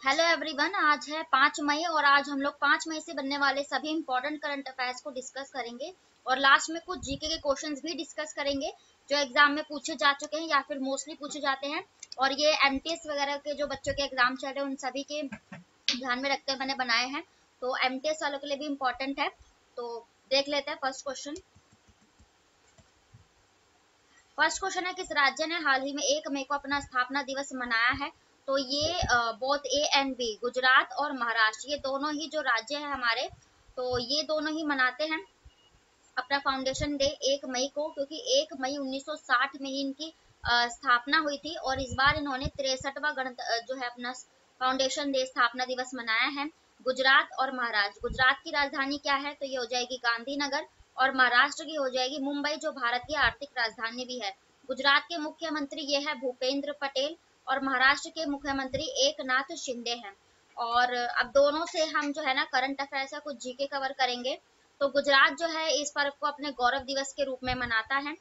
Hello everyone, आज है 5 मई और आज हम लोग 5 मई से बनने वाले सभी इंपॉर्टेंट करंट अफेयर्स को डिस्कस करेंगे और लास्ट में कुछ जीके के क्वेश्चंस भी डिस्कस करेंगे जो एग्जाम में पूछे जा चुके हैं या फिर मोस्टली पूछे जाते हैं। और ये एमटीएस वगैरह के जो बच्चों के एग्जाम चल रहे हैं उन सभी के ध्यान में रखते हुए मैंने बनाए हैं, तो एमटीएस वालों के लिए भी इम्पोर्टेंट है। तो देख लेते हैं फर्स्ट क्वेश्चन। फर्स्ट क्वेश्चन है, किस राज्य ने हाल ही में 1 मई को अपना स्थापना दिवस मनाया है? तो ये both A and B, Gujarat और महाराष्ट्र, ये दोनों ही जो राज्य है हमारे, तो ये दोनों ही मनाते हैं अपना फाउंडेशन डे 1 मई को, क्योंकि 1 मई 1960 में ही इनकी स्थापना हुई थी और इस बार इन्होंने 63वां जो है अपना फाउंडेशन डे स्थापना दिवस मनाया है। गुजरात और महाराष्ट्र, गुजरात की राजधानी क्या है? तो ये हो जाएगी गांधीनगर और महाराष्ट्र की हो जाएगी मुंबई, जो भारत की आर्थिक राजधानी भी है। गुजरात के मुख्यमंत्री ये है भूपेंद्र पटेल और महाराष्ट्र के मुख्यमंत्री एकनाथ शिंदे हैं। और अब दोनों से हम जो है ना करंट अफेयर्स का कुछ जीके कवर करेंगे। तो गुजरात जो है इस पर्व को अपने गौरव दिवस के रूप में मनाता है।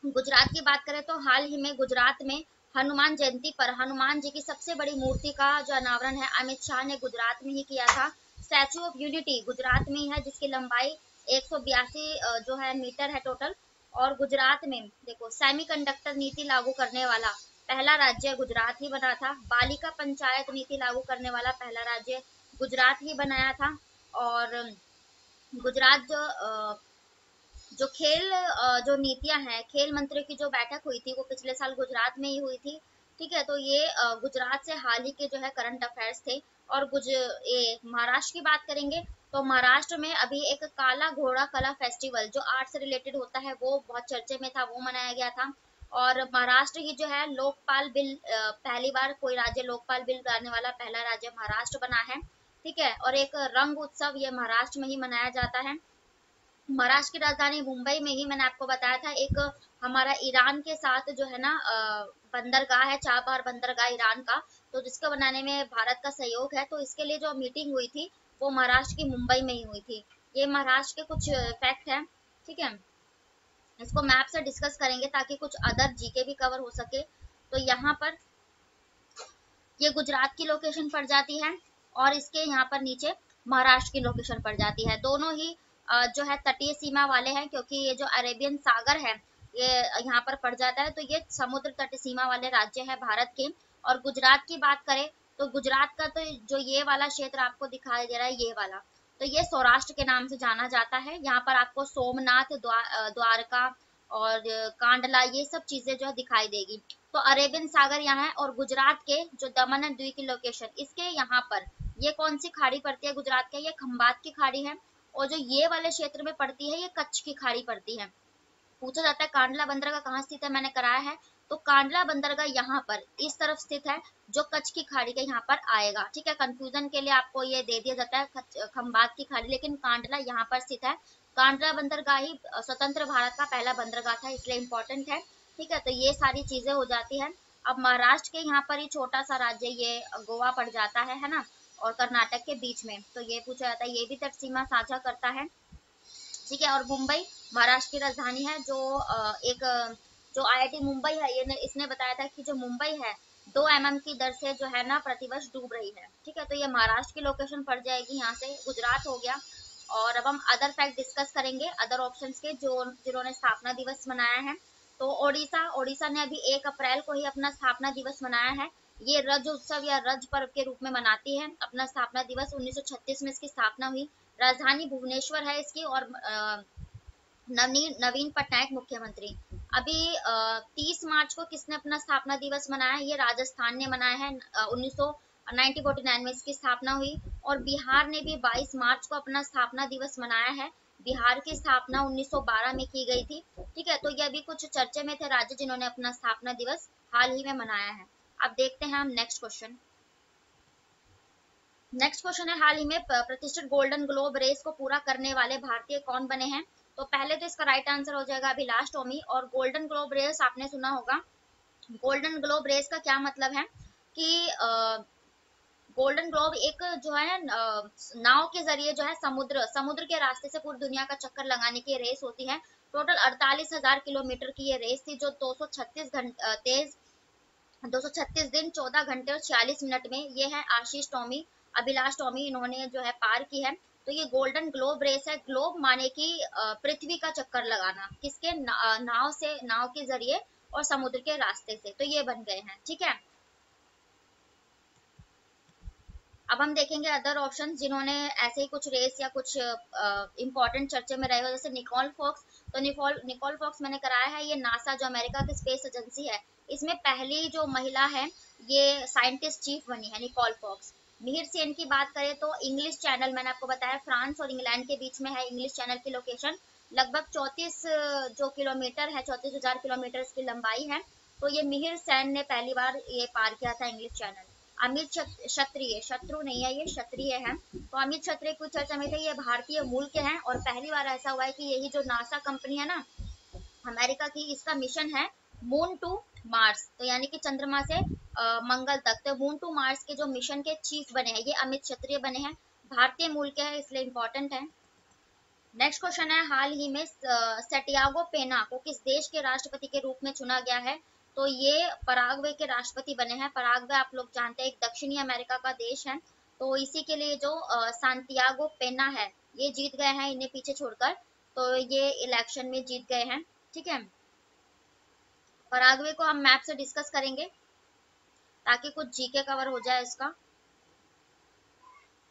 गुजरात की बात करें तो हाल ही में गुजरात में हनुमान जयंती पर हनुमान जी की सबसे बड़ी मूर्ति का जो अनावरण है अमित शाह ने गुजरात में ही किया था। स्टैचू ऑफ यूनिटी गुजरात में ही है, जिसकी लंबाई 182 जो है मीटर है टोटल। और गुजरात में देखो सेमीकंडक्टर नीति लागू करने वाला पहला राज्य गुजरात ही बना था। बालिका पंचायत नीति लागू करने वाला पहला राज्य गुजरात ही बनाया था। और गुजरात जो खेल जो नीतियां हैं, खेल मंत्री की जो बैठक हुई थी वो पिछले साल गुजरात में ही हुई थी। ठीक है, तो ये गुजरात से हाल ही के जो है करंट अफेयर्स थे। और ये महाराष्ट्र की बात करेंगे तो महाराष्ट्र में अभी एक काला घोड़ा कला फेस्टिवल जो आर्ट से रिलेटेड होता है वो बहुत चर्चे में था, वो मनाया गया था। और महाराष्ट्र की जो है लोकपाल बिल पहली बार कोई राज्य लोकपाल बिल लाने वाला पहला राज्य महाराष्ट्र बना है। ठीक है, और एक रंग उत्सव ये महाराष्ट्र में ही मनाया जाता है। महाराष्ट्र की राजधानी मुंबई में ही मैंने आपको बताया था एक हमारा ईरान के साथ जो है ना बंदरगाह है, चाबहार बंदरगाह ईरान का, तो जिसको बनाने में भारत का सहयोग है। तो इसके लिए जो मीटिंग हुई थी वो महाराष्ट्र की मुंबई में ही हुई थी। ये महाराष्ट्र के कुछ फैक्ट है। ठीक है, इसको मैप से डिस्कस करेंगे ताकि कुछ अदर जीके भी कवर हो सके। तो यहाँ पर ये गुजरात की लोकेशन पड़ जाती है और इसके यहाँ पर नीचे महाराष्ट्र की लोकेशन पड़ जाती है। दोनों ही जो है तटीय सीमा वाले हैं, क्योंकि ये जो अरेबियन सागर है ये यहाँ पर पड़ जाता है, तो ये समुद्र तट सीमा वाले राज्य है भारत के। और गुजरात की बात करें तो गुजरात का तो जो ये वाला क्षेत्र आपको दिखाई दे रहा है ये वाला, तो ये सौराष्ट्र के नाम से जाना जाता है। यहाँ पर आपको सोमनाथ द्वारका और कांडला ये सब चीजें जो है दिखाई देगी। तो अरेबियन सागर यहाँ है और गुजरात के जो दमन एंड दीव की लोकेशन इसके यहाँ पर ये कौन सी खाड़ी पड़ती है गुजरात के? ये खंबात की खाड़ी है। और जो ये वाले क्षेत्र में पड़ती है ये कच्छ की खाड़ी पड़ती है। पूछा जाता है कांडला बंदरगाह कहाँ स्थित है, मैंने कराया है। तो कांडला बंदरगाह यहाँ पर इस तरफ स्थित है जो कच्छ की खाड़ी के यहाँ पर आएगा। ठीक है, कंफ्यूजन के लिए आपको ये दे दिया जाता है खंबात की खाड़ी, लेकिन कांडला यहाँ पर स्थित है। कांडला बंदरगाह ही स्वतंत्र भारत का पहला बंदरगाह था, इसलिए इंपॉर्टेंट है। ठीक है, तो ये सारी चीजें हो जाती है। अब महाराष्ट्र के यहाँ पर ही छोटा सा राज्य ये गोवा पड़ जाता है ना, और कर्नाटक के बीच में, तो ये पूछा जाता है ये भी तट सीमा साझा करता है। ठीक है, और मुंबई महाराष्ट्र की राजधानी है। एक जो आईआईटी मुंबई है ये इसने बताया था कि जो मुंबई है 2 mm की दर से जो है ना प्रतिवर्ष डूब रही है। ठीक है, तो ये महाराष्ट्र की लोकेशन पड़ जाएगी यहाँ से, गुजरात हो गया। और अब हम अदर फैक्ट डिस्कस करेंगे अदर ऑप्शंस के जो जिन्होंने स्थापना दिवस मनाया है। तो ओडिशा ओडिशा ने अभी 1 अप्रैल को ही अपना स्थापना दिवस मनाया है। ये रज उत्सव या रज पर्व के रूप में मनाती है अपना स्थापना दिवस। 1936 में इसकी स्थापना हुई। राजधानी भुवनेश्वर है इसकी। और नवीन पटनायक मुख्यमंत्री। अभी 30 मार्च को किसने अपना स्थापना दिवस मनाया? ये राजस्थान ने मनाया है। 1949 में इसकी स्थापना हुई। और बिहार ने भी 22 मार्च को अपना स्थापना दिवस मनाया है। बिहार की स्थापना 1912 में की गई थी। ठीक है, तो ये अभी कुछ चर्चे में थे राज्य जिन्होंने अपना स्थापना दिवस हाल ही में मनाया है। अब देखते हैं हम नेक्स्ट क्वेश्चन। नेक्स्ट क्वेश्चन है, हाल ही में प्रतिष्ठित गोल्डन ग्लोब रेस को पूरा करने वाले भारतीय कौन बने हैं? तो पहले तो इसका राइट आंसर हो जाएगा अभिलाष टोमी। और गोल्डन ग्लोब रेस आपने सुना होगा। गोल्डन ग्लोब रेस का क्या मतलब है कि गोल्डन ग्लोब एक जो है नाव के जरिए जो है समुद्र के रास्ते से पूरी दुनिया का चक्कर लगाने की रेस होती है। टोटल 48,000 किलोमीटर की ये रेस थी जो 236 घंटे तेज 236 दिन 14 घंटे और 46 मिनट में ये है आशीष टॉमी, अभिलाष टॉमी, इन्होंने जो है पार की है। तो ये गोल्डन ग्लोब रेस है, ग्लोब माने कि पृथ्वी का चक्कर लगाना, किसके नाव से, नाव के जरिए और समुद्र के रास्ते से, तो ये बन गए हैं। ठीक है, अब हम देखेंगे अदर ऑप्शन जिन्होंने ऐसे ही कुछ रेस या कुछ इंपॉर्टेंट चर्चे में रहे हो, जैसे निकोल फॉक्स। तो निकोल फॉक्स मैंने कराया है, ये नासा जो अमेरिका की स्पेस एजेंसी है, इसमें पहली जो महिला है ये साइंटिस्ट चीफ बनी है, निकोल फॉक्स। मिहिर सेन की बात करें तो इंग्लिश चैनल, मैंने आपको बताया फ्रांस और इंग्लैंड के बीच में है इंग्लिश चैनल की लोकेशन, लगभग 34 जो किलोमीटर है, 34,000 किलोमीटर इसकी लंबाई है। तो ये मिहिर सेन ने पहली बार ये पार किया था इंग्लिश चैनल। अमित क्षत्रिय, शत्रु नहीं है, ये क्षत्रिय है। तो अमित क्षत्रिय कुछ चर्चा में थे, ये भारतीय मूल के हैं और पहली बार ऐसा हुआ है कि यही जो नासा कंपनी है ना अमेरिका की, इसका मिशन है मून टू मार्स, तो यानी कि चंद्रमा से मंगल तक। तो मून टू मार्स के जो मिशन के चीफ बने हैं ये अमित क्षत्रिय बने हैं, भारतीय मूल के हैं, इसलिए इंपॉर्टेंट है। नेक्स्ट क्वेश्चन है, हाल ही में सैंटियागो पेना को किस देश के राष्ट्रपति के रूप में चुना गया है? तो ये पराग्वे के राष्ट्रपति बने हैं। पराग्वे आप लोग जानते हैं एक दक्षिणी अमेरिका का देश है। तो इसी के लिए जो सांतियागो पेना है ये जीत गए हैं, इन्हें पीछे छोड़कर, तो ये इलेक्शन में जीत गए हैं। ठीक है, पराग्वे को हम मैप से डिस्कस करेंगे ताकि कुछ जीके कवर हो जाए इसका।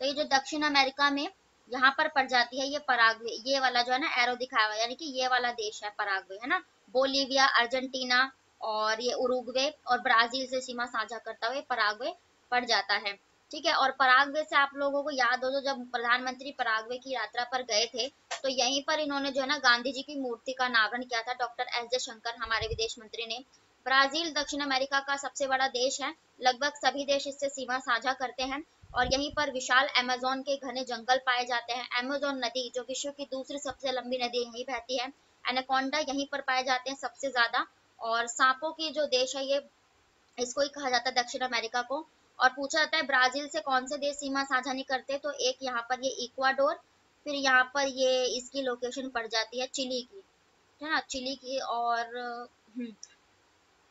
तो ये जो दक्षिण अमेरिका में यहाँ पर पड़ जाती है ये पराग्वे, ये वाला जो है ना एरो दिखाया हुआ, यानी कि ये वाला देश है पराग्वे, है ना। बोलीविया, अर्जेंटीना और ये उरुग्वे और ब्राजील से सीमा साझा करता हुआ पराग्वे पड़ जाता है। ठीक है, और पराग्वे से आप लोगों को याद हो तो जब प्रधानमंत्री पराग्वे की यात्रा पर गए थे तो यहीं पर इन्होंने जो है ना गांधी जी की मूर्ति का अनावरण किया था, डॉक्टर एस जयशंकर हमारे विदेश मंत्री ने। ब्राजील दक्षिण अमेरिका का सबसे बड़ा देश है, लगभग सभी देश इससे सीमा साझा करते हैं और यहीं पर विशाल अमेज़न के घने जंगल पाए जाते हैं। अमेज़न नदी जो विश्व की दूसरी सबसे लंबी नदी यहीं बहती है। एनाकोंडा यहीं पर पाए जाते हैं सबसे ज्यादा, और सांपों की जो देश है ये, इसको ही कहा जाता है दक्षिण अमेरिका को। और पूछा जाता है ब्राजील से कौन से देश सीमा साझा नहीं करते, तो एक यहाँ पर ये इक्वाडोर, फिर यहाँ पर ये इसकी लोकेशन पड़ जाती है चिली की, है ना, चिली की, और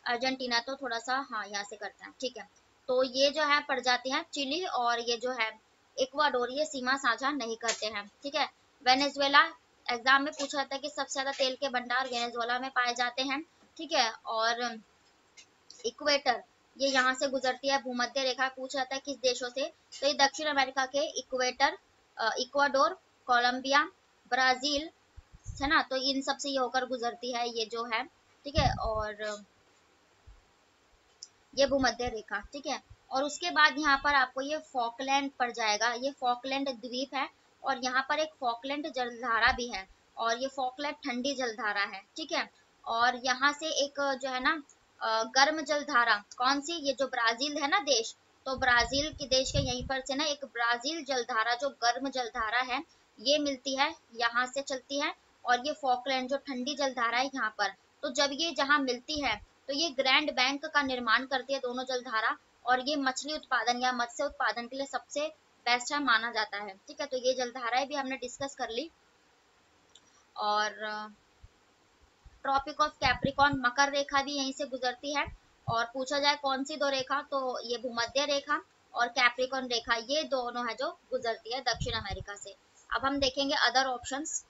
अर्जेंटीना तो थोड़ा सा हाँ यहाँ से करते हैं। ठीक है, तो ये जो है पड़ जाती है चिली और ये जो है इक्वाडोर, ये सीमा साझा नहीं करते हैं। ठीक है, वेनेजुएला, एग्जाम में पूछा जाता है कि सबसे ज्यादा तेल के भंडार वेनेजुएला में पाए जाते हैं। ठीक है, और इक्वेटर, ये यहाँ से गुजरती है भूमध्य रेखा, पूछा जाता है किस देशों से, तो ये दक्षिण अमेरिका के इक्वेटर, इक्वाडोर, कोलंबिया, ब्राजील, है ना, तो इन सब से ये होकर गुजरती है ये जो है। ठीक है, और ये भूमध्य रेखा। ठीक है, और उसके बाद यहाँ पर आपको ये फॉकलैंड पड़ जाएगा, ये फॉकलैंड द्वीप है और यहाँ पर एक फॉकलैंड जलधारा भी है और ये फॉकलैंड ठंडी जलधारा है। ठीक है, और यहाँ से एक जो है ना गर्म जलधारा, कौन सी, ये जो ब्राजील है ना देश, तो ब्राजील के देश के यहीं पर से ना एक ब्राजील जलधारा जो गर्म जलधारा है ये मिलती है, यहाँ से चलती है, और ये फॉकलैंड जो ठंडी जलधारा है यहाँ पर, तो जब ये जहाँ मिलती है तो ये ग्रैंड बैंक का निर्माण करती है दोनों जलधारा, और ये मछली उत्पादन या मत्स्य उत्पादन के लिए सबसे बेस्ट है माना जाता है। ठीक है, तो ये जलधाराएं भी हमने डिस्कस कर ली। और ट्रॉपिक ऑफ कैप्रिकॉर्न, मकर रेखा भी यहीं से गुजरती है, और पूछा जाए कौन सी दो रेखा, तो ये भूमध्य रेखा और कैप्रिकॉर्न रेखा, ये दोनों है जो गुजरती है दक्षिण अमेरिका से। अब हम देखेंगे अदर ऑप्शंस,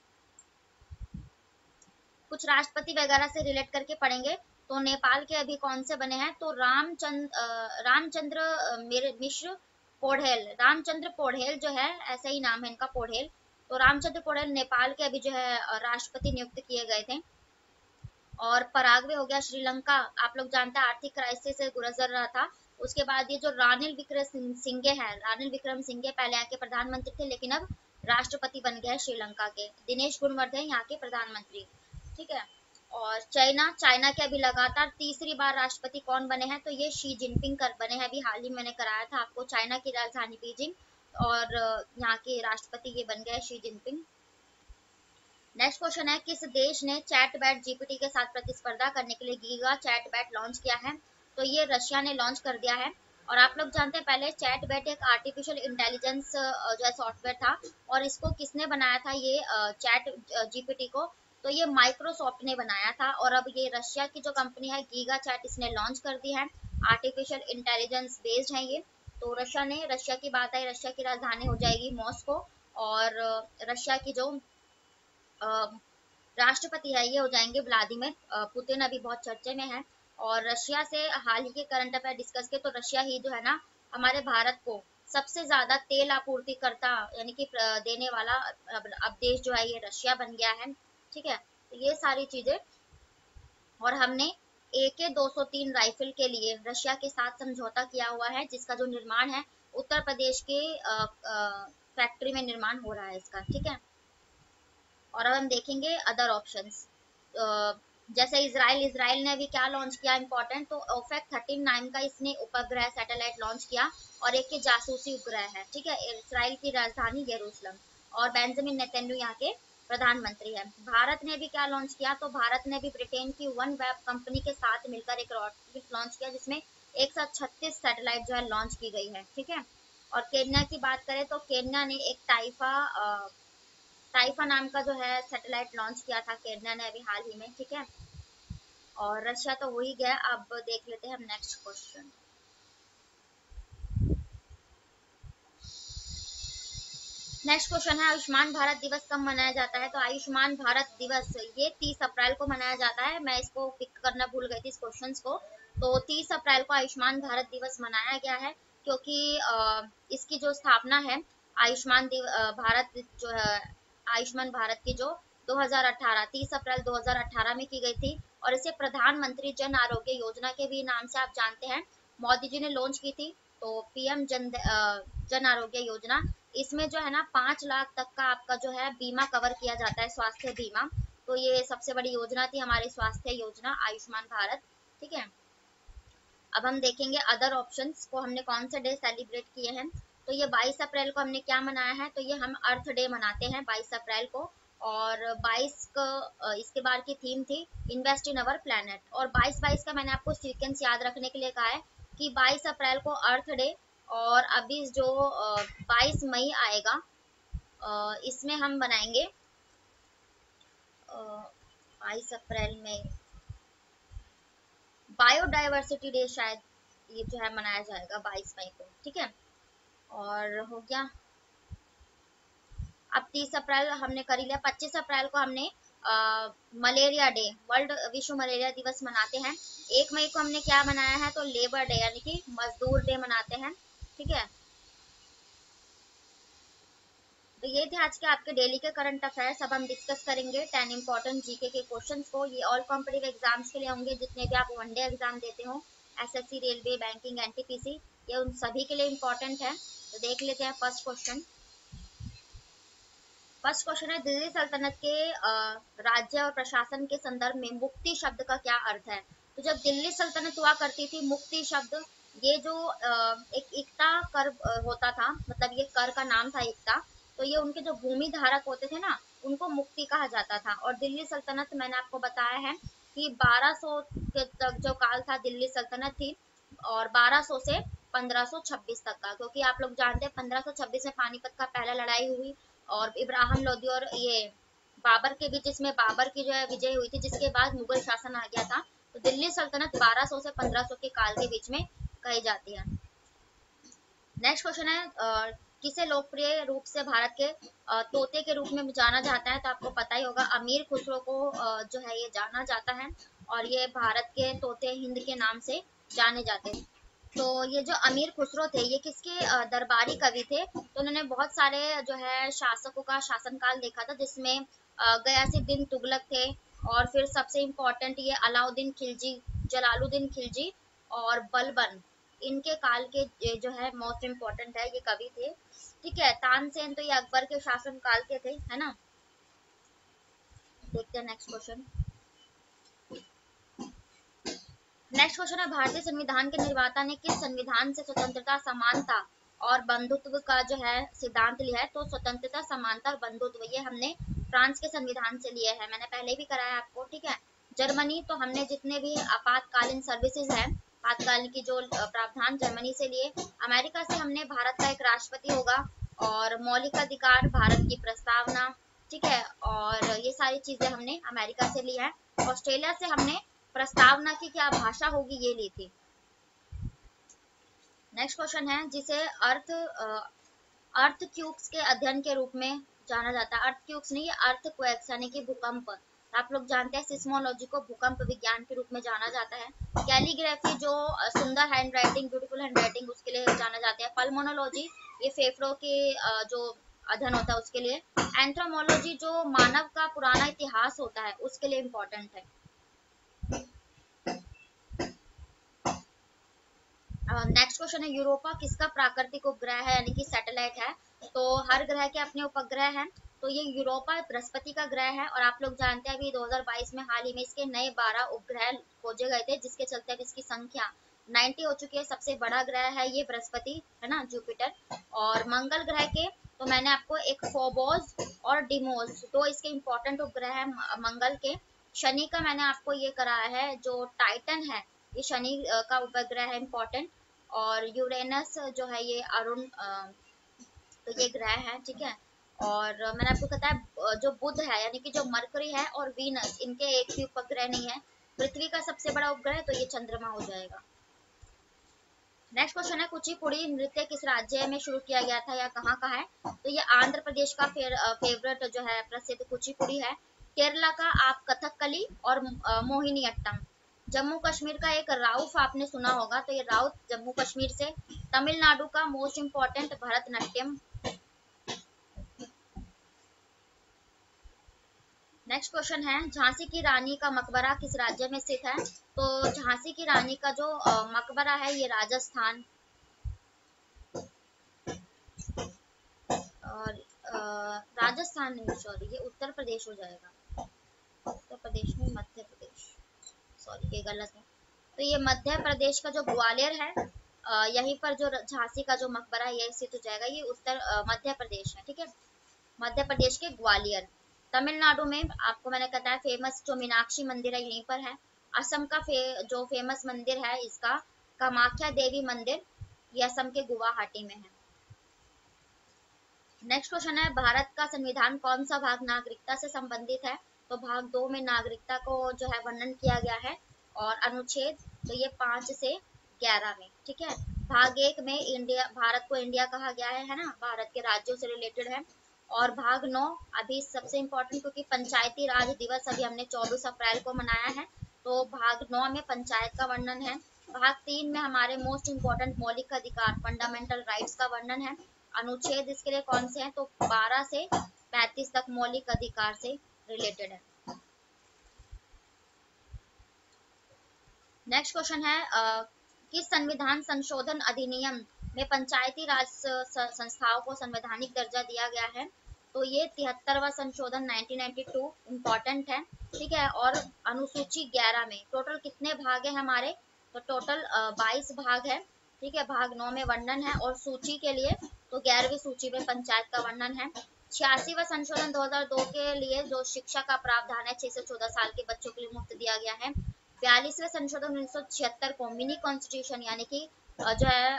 कुछ राष्ट्रपति वगैरह से रिलेट करके पढ़ेंगे। तो नेपाल के अभी कौन से बने हैं, तो रामचंद्र मिश्र पौडेल, रामचंद्र पौडेल जो है, ऐसा ही नाम है इनका पौडेल। तो रामचंद्र पौडेल नेपाल के अभी जो है राष्ट्रपति नियुक्त किए गए थे। और पराग्वे हो गया, श्रीलंका आप लोग जानते हैं आर्थिक क्राइसिस से गुजर रहा था, उसके बाद ये जो रानिल विक्रम सिंघे है, रानिल विक्रम सिंघे पहले यहाँ के प्रधानमंत्री थे लेकिन अब राष्ट्रपति बन गए श्रीलंका के। दिनेश गुणवर्धन यहाँ के प्रधानमंत्री। ठीक है, और चाइना, चाइना के अभी लगातार तीसरी बार राष्ट्रपति कौन बने हैं, तो ये शी जिनपिंग कर बने हैं, अभी हाल ही मैंने कराया था आपको, चाइना की राजधानी बीजिंग और यहाँ के राष्ट्रपति ये बन गए शी जिनपिंग। नेक्स्ट क्वेश्चन है, किस देश ने चैटबैट जीपीटी के साथ प्रतिस्पर्धा करने के लिए गीगा चैटबैट लॉन्च किया है, तो ये रशिया ने लॉन्च कर दिया है। और आप लोग जानते हैं पहले चैटबैट एक आर्टिफिशियल इंटेलिजेंस जो है सॉफ्टवेयर था, और इसको किसने बनाया था ये चैट जीपीटी को, तो ये माइक्रोसॉफ्ट ने बनाया था, और अब ये रशिया की जो कंपनी है गीगा चैट इसने लॉन्च कर दी है। आर्टिफिशियल इंटेलिजेंस बेस्ड है ये। तो रशिया की बात आई, रशिया की राजधानी हो जाएगी मॉस्को, और रशिया की जो राष्ट्रपति है ये हो जाएंगे व्लादिमीर पुतिन, अभी बहुत चर्चे में है। और रशिया से हाल ही के करंट अफेयर डिस्कस के, तो रशिया ही जो है ना हमारे भारत को सबसे ज्यादा तेल आपूर्ति करता यानी कि देने वाला अब देश जो है ये रशिया बन गया है। ठीक है, तो ये सारी चीजें। और हमने AK-203 राइफल के लिए रशिया के साथ समझौता किया हुआ है, जिसका जो निर्माण है उत्तर प्रदेश के फैक्ट्री में निर्माण हो रहा है इसका। ठीक है, और अब हम देखेंगे अदर ऑप्शंस। जैसे इसराइल ने अभी क्या लॉन्च किया इंपॉर्टेंट, तो ओफेक 13 नाम का इसने उपग्रह सैटेलाइट लॉन्च किया, और एक के जासूसी उपग्रह है। ठीक है, इसराइल की राजधानी यरूशलेम, और बेंजामिन नेतन्याहू यहाँ के प्रधानमंत्री है। भारत ने भी क्या लॉन्च किया, तो भारत ने भी ब्रिटेन की वन वेब कंपनी के साथ मिलकर एक रॉकेट लॉन्च किया, जिसमें 136 सैटेलाइट जो है लॉन्च की गई है। ठीक है, और केन्या की बात करें तो केन्या ने एक टाइफा नाम का जो है सैटेलाइट लॉन्च किया था केन्या ने अभी हाल ही में। ठीक है, और रशिया तो हो ही गया। अब देख लेते हैं हम नेक्स्ट क्वेश्चन। नेक्स्ट क्वेश्चन है आयुष्मान भारत दिवस कब मनाया जाता है। तो आयुष्मान भारत दिवस ये 30 अप्रैल को मनाया जाता है। मैं इसको पिक करना भूल गई थी इस क्वेश्चन को। तो 30 अप्रैल को आयुष्मान भारत दिवस मनाया गया है, क्योंकि इसकी जो स्थापना है भारत जो है आयुष्मान भारत की जो 2018 30 अप्रैल 2018 में की गई थी, और इसे प्रधानमंत्री जन आरोग्य योजना के भी नाम से आप जानते हैं, मोदी जी ने लॉन्च की थी। तो पीएम जन आरोग्य योजना, इसमें जो है ना 5 लाख तक का आपका जो है बीमा कवर किया जाता है, स्वास्थ्य बीमा। तो ये सबसे बड़ी योजना थी हमारी स्वास्थ्य योजना आयुष्मान भारत। ठीक है, अब हम देखेंगे अदर ऑप्शंस को, हमने कौन से डे सेलिब्रेट किए हैं। तो ये 22 अप्रैल को हमने क्या मनाया है, तो ये हम अर्थ डे मनाते हैं 22 अप्रैल को। और 22 को इसके बार की थीम थी इन्वेस्ट इन अवर प्लेनेट। और 22-22 का मैंने आपको सीक्वेंस याद रखने के लिए कहा है कि 22 अप्रैल को अर्थ डे, और अभी जो 22 मई आएगा इसमें हम बनाएंगे 22 अप्रैल में बायोडाइवर्सिटी डे, शायद ये जो है मनाया जाएगा 22 मई को। ठीक है, और हो गया। अब 30 अप्रैल हमने कर ही लिया। 25 अप्रैल को हमने मलेरिया डे, वर्ल्ड विश्व मलेरिया दिवस मनाते हैं। 1 मई को हमने क्या मनाया है, तो लेबर डे यानी कि मजदूर डे मनाते हैं। ठीक है, तो ये थे आज के आपके डेली के करंट अफेयर्स। अब हम डिस्कस करेंगे 10 इंपॉर्टेंट जीके के क्वेश्चंस को। ये ऑल कॉम्पिटिटिव एग्जाम्स के लिए होंगे, जितने भी आप वनडे एग्जाम देते हो, एसएससी, रेलवे, बैंकिंग, एनटीपीसी, ये उन सभी के लिए इम्पोर्टेंट है। तो देख लेते हैं फर्स्ट क्वेश्चन। फर्स्ट क्वेश्चन है, दिल्ली सल्तनत के राज्य और प्रशासन के संदर्भ में मुक्ति शब्द का क्या अर्थ है। तो जब दिल्ली सल्तनत हुआ करती थी, मुक्ति शब्द ये जो एक इक्ता कर होता था, मतलब ये कर का नाम था इक्ता। तो ये उनके जो भूमि धारक होते थे ना, उनको मुक्ति कहा जाता था। और दिल्ली सल्तनत मैंने आपको बताया है कि 1200 के तक जो काल था दिल्ली सल्तनत थी, और 1200 से 1526 तक का, क्योंकि आप लोग जानते हैं 1526 में पानीपत का पहला लड़ाई हुई, और इब्राहिम लोदी और ये बाबर के बीच, इसमें बाबर की जो है विजय हुई थी, जिसके बाद मुगल शासन आ गया था। तो दिल्ली सल्तनत 1200 से 1500 के काल के बीच में कही जाती है। नेक्स्ट क्वेश्चन है, किसे लोकप्रिय रूप से भारत के तोते के रूप में जाना जाता है। तो आपको पता ही होगा, अमीर खुसरो को जो है ये जाना जाता है, और ये भारत के तोते हिंद के नाम से जाने जाते हैं। तो ये जो अमीर खुसरो थे, ये किसके दरबारी कवि थे। तो उन्होंने बहुत सारे जो है शासकों का शासनकाल देखा था, जिसमें गयासुद्दीन तुगलक थे, और फिर सबसे इम्पोर्टेंट ये अलाउद्दीन खिलजी, जलालुद्दीन खिलजी, और बलबन, इनके काल के ये जो है मोस्ट इम्पोर्टेंट है, ये कवि थे। ठीक है, तानसेन तो ये अकबर के शासन काल के थे, है ना। देखते हैं नेक्स्ट क्वेश्चन। नेक्स्ट क्वेश्चन है, भारतीय संविधान के निर्माता ने किस संविधान से स्वतंत्रता, समानता और बंधुत्व का जो है सिद्धांत लिया है। तो स्वतंत्रता, समानता और बंधुत्व ये हमने फ्रांस के संविधान से लिया है, मैंने पहले भी कराया आपको। ठीक है, जर्मनी, तो हमने जितने भी आपातकालीन सर्विसेज है, आपातकालीन की जो प्रावधान जर्मनी से लिए। अमेरिका से हमने भारत का एक राष्ट्रपति होगा, और मौलिक अधिकार, भारत की प्रस्तावना। ठीक है, और ये सारी चीजें हमने अमेरिका से ली है। ऑस्ट्रेलिया से हमने प्रस्तावना की क्या भाषा होगी ये ली थी। नेक्स्ट क्वेश्चन है जिसे अर्थ क्यूब्स के अध्ययन के रूप में जाना जाता है। अर्थ क्यूब्स नहीं, अर्थ क्वेक्स यानी कि भूकंप। आप लोग जानते हैं सिस्मोलॉजी को भूकंप विज्ञान के रूप में जाना जाता है। कैलीग्राफी जो सुंदर hand writing, beautiful hand writing, उसके लिए जाना जाता है। पल्मोनोलॉजी ये फेफड़ों के जो अध्ययन होता है उसके लिए। एंथ्रोमोलॉजी जो मानव का पुराना इतिहास होता है उसके लिए इम्पोर्टेंट है। नेक्स्ट क्वेश्चन है यूरोपा किसका प्राकृतिक उपग्रह है यानी कि सैटेलाइट है। तो हर ग्रह के अपने उपग्रह हैं, तो ये यूरोपा बृहस्पति का ग्रह है। और आप लोग जानते हैं अभी 2022 में हाल ही में इसके नए 12 उपग्रह खोजे गए थे, जिसके चलते अब इसकी संख्या 90 हो चुकी है। सबसे बड़ा ग्रह है ये बृहस्पति, है ना, जुपिटर। और मंगल ग्रह के तो मैंने आपको एक फोबोस और डिमोस दो इसके इंपॉर्टेंट उपग्रह है मंगल के। शनि का मैंने आपको ये कराया है जो टाइटन है, ये शनि का उपग्रह है इंपॉर्टेंट। और यूरेनस जो है ये अरुण तो ये ग्रह है, ठीक है। और मैंने आपको बताया जो बुध है यानी कि जो मरकरी है और वीनस, इनके एक भी उपग्रह नहीं है। पृथ्वी का सबसे बड़ा उपग्रह तो ये चंद्रमा हो जाएगा। नेक्स्ट क्वेश्चन है कुचिपुड़ी नृत्य किस राज्य में शुरू किया गया था या कहाँ का है। तो ये आंध्र प्रदेश का फेवरेट जो है प्रसिद्ध कुचिपुड़ी है। केरला का आप कथकली और मोहिनी अट्टम। जम्मू कश्मीर का एक राउफ आपने सुना होगा, तो ये राउफ जम्मू कश्मीर से। तमिलनाडु का most important Bharatanatyam. Next question है झांसी की रानी का मकबरा किस राज्य में स्थित है। तो झांसी की रानी का जो मकबरा है ये राजस्थान। और राजस्थान नहीं, सॉरी, ये उत्तर प्रदेश हो जाएगा। उत्तर प्रदेश में मध्य प्रदेश, सॉरी ये गलत है। तो ये मध्य प्रदेश का जो ग्वालियर है, यहीं पर जो झांसी का जो मकबरा है ये स्थित हो जाएगा। ये उत्तर मध्य प्रदेश है, ठीक है, मध्य प्रदेश के ग्वालियर। तमिलनाडु में आपको मैंने बताया फेमस जो मीनाक्षी मंदिर है यहीं पर है। असम का जो फेमस मंदिर है इसका कामाख्या देवी मंदिर, ये असम के गुवाहाटी में है। नेक्स्ट क्वेश्चन है भारत का संविधान कौन सा भाग नागरिकता से संबंधित है। तो भाग 2 में नागरिकता को जो है वर्णन किया गया है। और अनुच्छेद तो ये 5 से 11 में, ठीक है। भाग 1 में इंडिया, भारत को इंडिया कहा गया है ना, भारत के राज्यों से रिलेटेड है। और भाग 9 अभी सबसे इम्पोर्टेंट, क्योंकि पंचायती राज दिवस अभी हमने 24 अप्रैल को मनाया है, तो भाग 9 में पंचायत का वर्णन है। भाग 3 में हमारे मोस्ट इम्पोर्टेंट मौलिक अधिकार फंडामेंटल राइट्स का वर्णन है। अनुच्छेद इसके लिए कौन से हैं, तो 12 से 35 तक मौलिक अधिकार से रिलेटेड है। नेक्स्ट क्वेश्चन है किस संविधान संशोधन अधिनियम में पंचायती राज संस्थाओं को संवैधानिक दर्जा दिया गया है। तो ये 73वां संशोधन 1992 इम्पोर्टेंट है, ठीक है। और अनुसूची 11 में टोटल कितने भाग है हमारे, तो टोटल 22 भाग है, ठीक है। भाग 9 में वर्णन है और सूची के लिए तो 11वीं सूची में पंचायत का वर्णन है। 86वां संशोधन 2002 के लिए जो शिक्षा का प्रावधान है 6 से 14 साल के बच्चों के लिए मुफ्त दिया गया है। 42वें संशोधन 1976 को मिनी कॉन्स्टिट्यूशन यानी कि जो है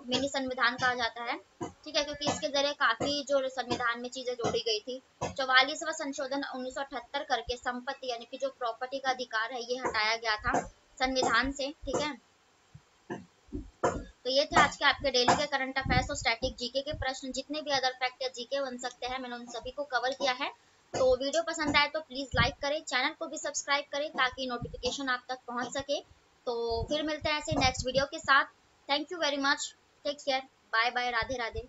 मिनी संविधान कहा जाता है, ठीक है, क्योंकि इसके जरिए काफी जो संविधान में चीजें जोड़ी गई थी। 44वां संशोधन 1978 करके संपत्ति यानी कि जो प्रॉपर्टी का अधिकार है ये हटाया गया था संविधान से, ठीक है। तो ये थे आज के आपके डेली के करंट अफेयर्स और स्टैटिक जीके के प्रश्न। जितने भी अदर फैक्ट या जीके बन सकते हैं मैंने उन सभी को कवर किया है। तो वीडियो पसंद आए तो प्लीज लाइक करें, चैनल को भी सब्सक्राइब करें ताकि नोटिफिकेशन आप तक पहुंच सके। तो फिर मिलते हैं ऐसे नेक्स्ट वीडियो के साथ। Thank you very much, take care, bye bye, Radhe Radhe.